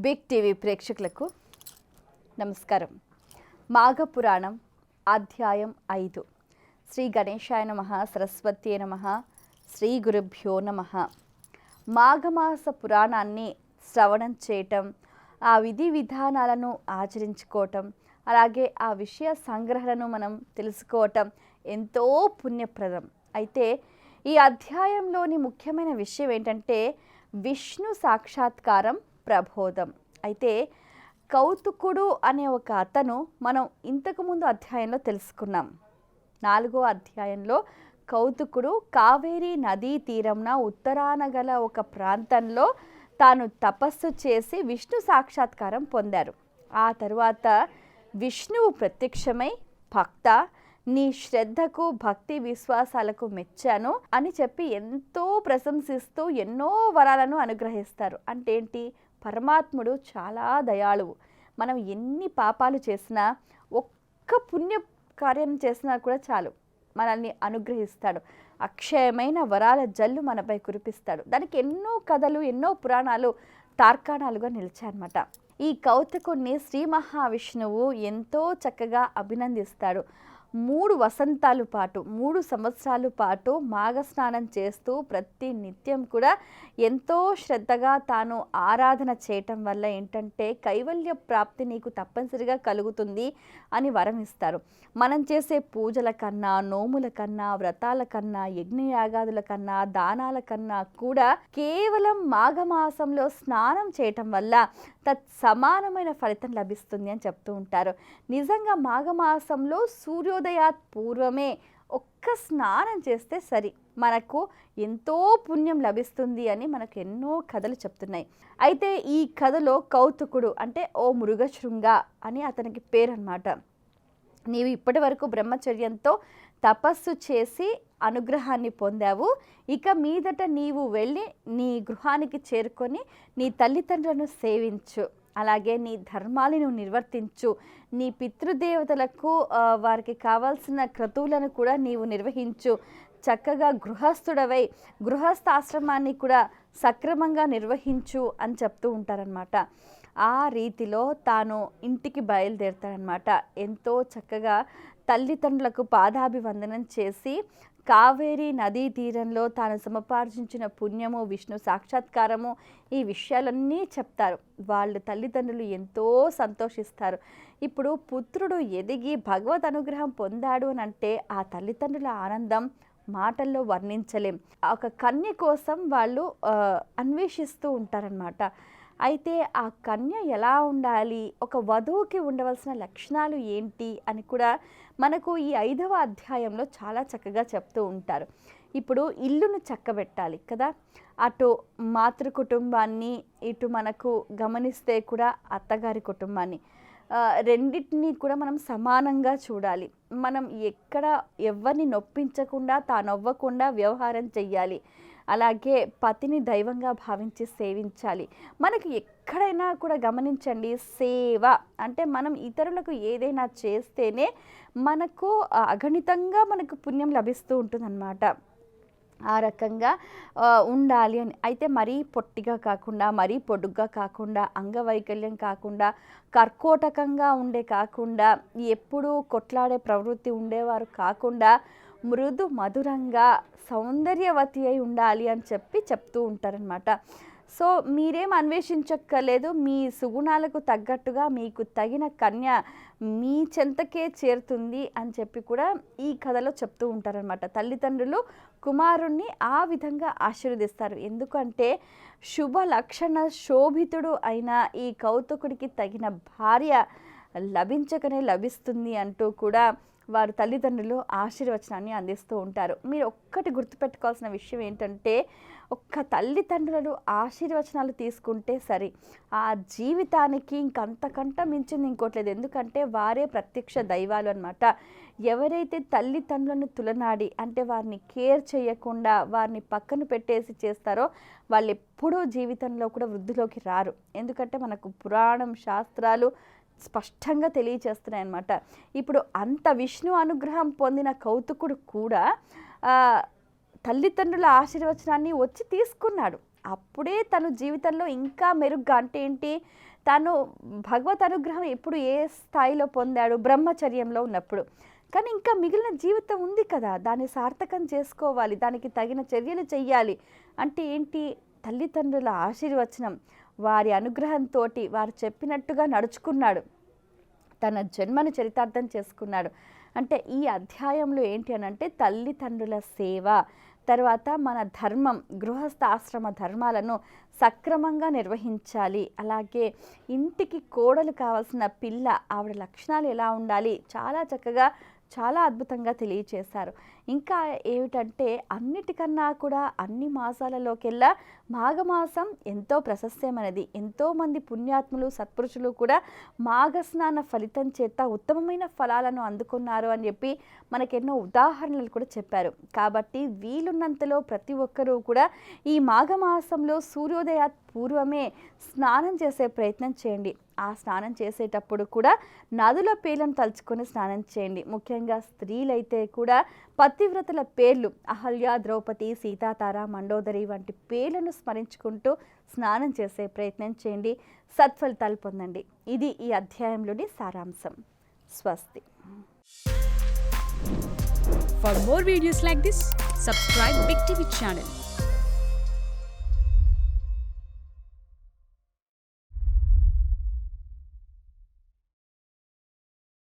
Big TV ప్రేక్షకులకు నమస్కారం. మాఘపురాణం అధ్యాయం 5. శ్రీ గణేశాయ నమః, సరస్వత్యే నమః, శ్రీ గురుభ్యో నమః. మాఘమాస పురాణాన్ని శ్రవణం చేయటం, ఆ విధి విధానాలను ఆచరించుకోవటం, అలాగే ఆ విషయ సంగ్రహణను మనం తెలుసుకోవటం ఎంతో పుణ్యప్రదం. అయితే ఈ అధ్యాయంలోని ముఖ్యమైన విషయం ఏంటంటే విష్ణు సాక్షాత్కారం, ప్రబోధం. అయితే కౌతుకుడు అనే ఒక అతను మనం ఇంతకుముందు అధ్యాయంలో తెలుసుకున్నాం. 4వ అధ్యాయంలో కౌతుకుడు కావేరీ నదీ తీరంన ఉత్తరాన గల ఒక ప్రాంతంలో తాను తపస్సు చేసి విష్ణు సాక్షాత్కారం పొందారు. ఆ తరువాత విష్ణువు ప్రత్యక్షమై, భక్త, నీ శ్రద్ధకు భక్తి విశ్వాసాలకు మెచ్చాను అని చెప్పి ఎంతో ప్రశంసిస్తూ ఎన్నో వరాలను అనుగ్రహిస్తారు. అంటే ఏంటి? పరమాత్ముడు చాలా దయాళువు. మనం ఎన్ని పాపాలు చేసినా, ఒక్క పుణ్య కార్యం చేసినా కూడా చాలు, మనల్ని అనుగ్రహిస్తాడు. అక్షయమైన వరాల జల్లు మనపై కురిపిస్తాడు. దానికి ఎన్నో కథలు, ఎన్నో పురాణాలు తార్కాణాలుగా నిలిచాయన్నమాట. ఈ కౌతుకుణ్ణి శ్రీ మహావిష్ణువు ఎంతో చక్కగా అభినందిస్తాడు. 3 వసంతాల పాటు, 3 సంవత్సరాల పాటు మాఘస్నానం చేస్తూ ప్రతి నిత్యం కూడా ఎంతో శ్రద్ధగా తాను ఆరాధన చేయటం వల్ల ఏంటంటే కైవల్య ప్రాప్తి నీకు తప్పనిసరిగా కలుగుతుంది అని వరం ఇస్తారు. మనం చేసే పూజల కన్నా, నోముల కన్నా, వ్రతాల కన్నా, యజ్ఞయాగాదుల కన్నా, దానాల కన్నా కూడా కేవలం మాఘమాసంలో స్నానం చేయటం వల్ల సమానమైన ఫలితం లభిస్తుంది అని చెప్తూ ఉంటారు. నిజంగా మాఘమాసంలో సూర్యోదయాత్ పూర్వమే ఒక్క స్నానం చేస్తే సరి, మనకు ఎంతో పుణ్యం లభిస్తుంది అని మనకు ఎన్నో కథలు చెప్తున్నాయి. అయితే ఈ కథలో కౌతుకుడు అంటే ఓ మృగశృంగ అని అతనికి పేరు అన్నమాట. నీవు ఇప్పటి వరకు బ్రహ్మచర్యంతో తపస్సు చేసి అనుగ్రహాన్ని పొందావు. ఇక మీదట నీవు వెళ్ళి నీ గృహానికి చేరుకొని నీ తల్లిదండ్రులను సేవించు, అలాగే నీ ధర్మాలను నిర్వర్తించు, నీ పితృదేవతలకు వారికి కావాల్సిన క్రతువులను కూడా నీవు నిర్వహించు, చక్కగా గృహస్థుడవై గృహస్థాశ్రమాన్ని కూడా సక్రమంగా నిర్వహించు అని చెప్తూ ఉంటారనమాట. ఆ రీతిలో తాను ఇంటికి బయలుదేరుతాడనమాట. ఎంతో చక్కగా తల్లిదండ్రులకు పాదాభివందనం చేసి కావేరీ నదీ తీరంలో తాను సముపార్జించిన పుణ్యము, విష్ణు సాక్షాత్కారము, ఈ విషయాలన్నీ చెప్తారు. వాళ్ళు తల్లిదండ్రులు ఎంతో సంతోషిస్తారు. ఇప్పుడు పుత్రుడు ఎదిగి భగవద్ అనుగ్రహం పొందాడు అని అంటే ఆ తల్లిదండ్రుల ఆనందం మాటల్లో వర్ణించలేం. ఒక కన్య కోసం వాళ్ళు అన్వేషిస్తూ ఉంటారనమాట. అయితే ఆ కన్య ఎలా ఉండాలి, ఒక వధువుకి ఉండవలసిన లక్షణాలు ఏంటి అని కూడా మనకు ఈ 5వ అధ్యాయంలో చాలా చక్కగా చెప్తూ ఉంటారు. ఇప్పుడు ఇల్లును చక్కబెట్టాలి కదా, అటు మాతృ కుటుంబాన్ని, ఇటు మనకు గమనిస్తే కూడా అత్తగారి కుటుంబాన్ని, రెండింటినీ కూడా మనం సమానంగా చూడాలి. మనం ఎక్కడ ఎవరిని నొప్పించకుండా, తానొవ్వకుండా వ్యవహారం చెయ్యాలి. అలాగే పతిని దైవంగా భావించి సేవించాలి. మనకు ఎక్కడైనా కూడా గమనించండి, సేవ అంటే మనం ఇతరులకు ఏదైనా చేస్తేనే మనకు అగణితంగా మనకు పుణ్యం లభిస్తూ ఉంటుందన్నమాట. ఆ రకంగా ఉండాలి అని. అయితే మరీ పొట్టిగా కాకుండా, మరీ పొడుగ్గా కాకుండా, అంగవైకల్యం కాకుండా, కర్కోటకంగా కాకుండా, ఎప్పుడూ కొట్లాడే ప్రవృత్తి ఉండేవారు కాకుండా, మృదు మధురంగా సౌందర్యవతి అయి ఉండాలి అని చెప్తూ ఉంటారనమాట. సో మీరేం అన్వేషించక్కర్లేదు, మీ సుగుణాలకు తగ్గట్టుగా మీకు తగిన కన్య మీ చెంతకే చేరుతుంది అని చెప్పి కూడా ఈ కథలో చెప్తూ ఉంటారనమాట. తల్లిదండ్రులు కుమారుణ్ణి ఆ విధంగా ఆశీర్వదిస్తారు. ఎందుకంటే శుభ లక్షణ శోభితుడు అయిన ఈ కౌతుకుడికి తగిన భార్య లభించకనే లభిస్తుంది అంటూ కూడా వారు తల్లిదండ్రులు ఆశీర్వచనాన్ని అందిస్తూ ఉంటారు. మీరు ఒక్కటి గుర్తుపెట్టుకోవాల్సిన విషయం ఏంటంటే, ఒక్క తల్లిదండ్రులను ఆశీర్వచనాలు తీసుకుంటే సరి, ఆ జీవితానికి ఇంకంతకంట మించింది ఇంకోట్లేదు. ఎందుకంటే వారే ప్రత్యక్ష దైవాలు అన్నమాట. ఎవరైతే తల్లిదండ్రులను తులనాడి అంటే వారిని కేర్ చేయకుండా వారిని పక్కన పెట్టేసి చేస్తారో వాళ్ళు ఎప్పుడూ జీవితంలో కూడా వృద్ధిలోకి రారు. ఎందుకంటే మనకు పురాణం, శాస్త్రాలు స్పష్టంగా తెలియచేస్తున్నాయి అన్నమాట. ఇప్పుడు అంత విష్ణు అనుగ్రహం పొందిన కౌతుకుడు కూడా తల్లిదండ్రుల ఆశీర్వచనాన్ని వచ్చి తీసుకున్నాడు. అప్పుడే తను జీవితంలో ఇంకా మెరుగ్గా అంటే ఏంటి, తను భగవత్ అనుగ్రహం ఎప్పుడు ఏ స్థాయిలో పొందాడు, బ్రహ్మచర్యంలో ఉన్నప్పుడు. కానీ ఇంకా మిగిలిన జీవితం ఉంది కదా, దాన్ని సార్థకం చేసుకోవాలి, దానికి తగిన చర్యలు చెయ్యాలి. అంటే ఏంటి, తల్లిదండ్రుల ఆశీర్వచనం, వారి అనుగ్రహంతో వారు చెప్పినట్టుగా నడుచుకున్నాడు, తన జన్మను చరితార్థం చేసుకున్నాడు. అంటే ఈ అధ్యాయంలో ఏంటి అని అంటే తల్లిదండ్రుల సేవ, తర్వాత మన ధర్మం, గృహస్థ ఆశ్రమ ధర్మాలను సక్రమంగా నిర్వహించాలి. అలాగే ఇంటికి కోడలు కావాల్సిన పిల్ల, ఆవిడ లక్షణాలు ఎలా ఉండాలి, చాలా చక్కగా చాలా అద్భుతంగా తెలియచేశారు. ఇంకా ఏమిటంటే అన్నిటికన్నా కూడా అన్ని మాసాలలోకెల్లా మాఘమాసం ఎంతో ప్రశస్యమైనది. ఎంతోమంది పుణ్యాత్ములు సత్పురుషులు కూడా మాఘస్నాన ఫలితం చేత ఉత్తమమైన ఫలాలను అందుకున్నారు అని చెప్పి మనకెన్నో ఉదాహరణలు కూడా చెప్పారు. కాబట్టి వీలున్నంతలో ప్రతి ఒక్కరూ కూడా ఈ మాఘమాసంలో సూర్యోదయ పూర్వమే స్నానం చేసే ప్రయత్నం చేయండి. ఆ స్నానం చేసేటప్పుడు కూడా నదుల పేర్లను తలుచుకొని స్నానం చేయండి. ముఖ్యంగా స్త్రీలైతే కూడా పతివ్రతల పేర్లు అహల్య, ద్రౌపది, సీతాతార, మండోదరి వంటి పేర్లను స్మరించుకుంటూ స్నానం చేసే ప్రయత్నం చేయండి. సత్ఫలితాలు పొందండి. ఇది ఈ అధ్యాయంలోని సారాంశం. స్వస్తి. For more videos like this, subscribe Big TV channel.